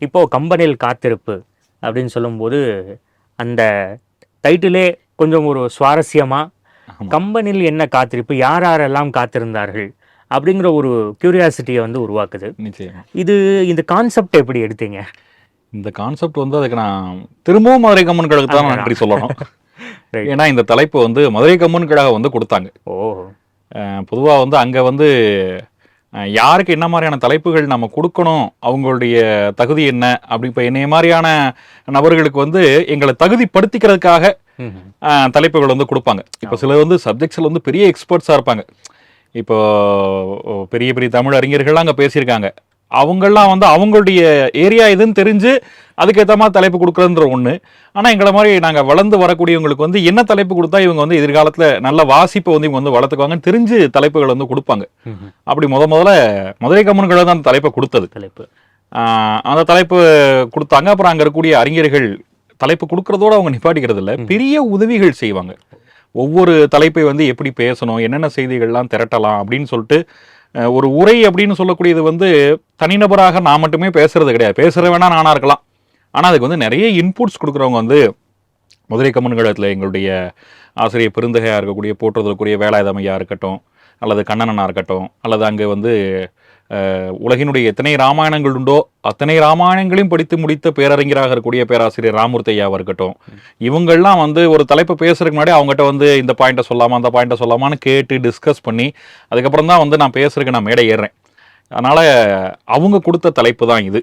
இப்போ கம்பனில் காத்திருப்பு அப்படின்னு சொல்லும்போது அந்த டைட்டிலே கொஞ்சம் ஒரு சுவாரஸ்யமா ஆமா. கம்பனில் என்ன காத்திருப்பு, யார் யாரெல்லாம் காத்திருந்தார்கள் அப்படிங்கிற ஒரு கியூரியாசிட்டியை வந்து உருவாக்குது. நிச்சயமா. இந்த கான்செப்ட் எப்படி எடுத்தீங்க? இந்த கான்செப்ட் வந்து அதுக்கு நான் திரும்பவும் மதுரை கம்மன் கழகத்துக்கு தான் அங்கதான். நன்றி சொல்லணும். Right. ஏன்னா இந்த தலைப்பு வந்து மதுரை கம்மன் கழகம் வந்து கொடுத்தாங்க. ஓ. பொதுவாக வந்து அங்கே வந்து யாருக்கு என்ன மாதிரியான தலைப்புகள் நம்ம கொடுக்கணும், அவங்களுடைய தகுதி என்ன, அப்படி இப்போ என்னைய மாதிரியான நபர்களுக்கு வந்து எங்களை தகுதிப்படுத்திக்கிறதுக்காக ம்ஹும். தலைப்புகள் வந்து கொடுப்பாங்க. இப்போ சிலர் வந்து சப்ஜெக்ட்ஸில் வந்து பெரிய எக்ஸ்பர்ட்ஸாக இருப்பாங்க. இப்போ பெரிய பெரிய தமிழ் அறிஞர்கள்லாம் அங்கே பேசியிருக்காங்க. அவங்கெல்லாம் வந்து அவங்களுடைய ஏரியா இதுன்னு தெரிஞ்சு அதுக்கேற்ற மாதிரி தலைப்பு கொடுக்குறதுன்ற ஒன்று. ஆனால் எங்களை மாதிரி நாங்கள் வளர்ந்து வரக்கூடியவங்களுக்கு வந்து என்ன தலைப்பு கொடுத்தா இவங்க வந்து எதிர்காலத்தில் நல்ல வாசிப்பை வந்து இவங்க வந்து வளர்த்துக்குவாங்கன்னு தெரிஞ்சு தலைப்புகள் வந்து கொடுப்பாங்க. ம்ஹும். அப்படி முதல்ல மதுரை கம்மன்களை தான் அந்த தலைப்பை கொடுத்தது. தலைப்பு. அந்த தலைப்பு கொடுத்தாங்க. அப்புறம் அங்கே இருக்கக்கூடிய அறிஞர்கள் தலைப்பு கொடுக்கறதோட அவங்க நிப்பாட்டிக்கிறது இல்லை, பெரிய உதவிகள் செய்வாங்க. ஒவ்வொரு தலைப்பை வந்து எப்படி பேசணும், என்னென்ன செய்திகள்லாம் திரட்டலாம் அப்படின்னு சொல்லிட்டு ஒரு உரை அப்படின்னு சொல்லக்கூடியது வந்து தனிநபராக நான் மட்டுமே பேசுறது கிடையாது. பேசுகிற வேணா நானாக இருக்கலாம். ஆனால் அதுக்கு வந்து நிறைய இன்புட்ஸ் கொடுக்குறவங்க வந்து மதுரை கம்மன் கழகத்தில் எங்களுடைய ஆசிரியர் பெருந்தகையாக இருக்கக்கூடிய போற்றுதலுக்குரிய வேலாயுதமையாக இருக்கட்டும், அல்லது கண்ணனனாக இருக்கட்டும், அல்லது அங்கே வந்து உலகினுடைய எத்தனை ராமாயணங்கள் உண்டோ அத்தனை ராமாயணங்களையும் படித்து முடித்த பேரறிஞராக இருக்கக்கூடிய பேராசிரியர் ராமூர்த்தி ஐயாவாக இருக்கட்டும், இவங்கள்லாம் வந்து ஒரு தலைப்பை பேசுறதுக்கு முன்னாடி அவங்ககிட்ட வந்து இந்த பாயிண்ட்டை சொல்லாமா அந்த பாயிண்ட்டை சொல்லாமான்னு கேட்டு டிஸ்கஸ் பண்ணி அதுக்கப்புறம் தான் வந்து நான் பேசுறதுக்கு நான் மேடை ஏறுறேன். அதனால் அவங்க கொடுத்த தலைப்பு தான் இது.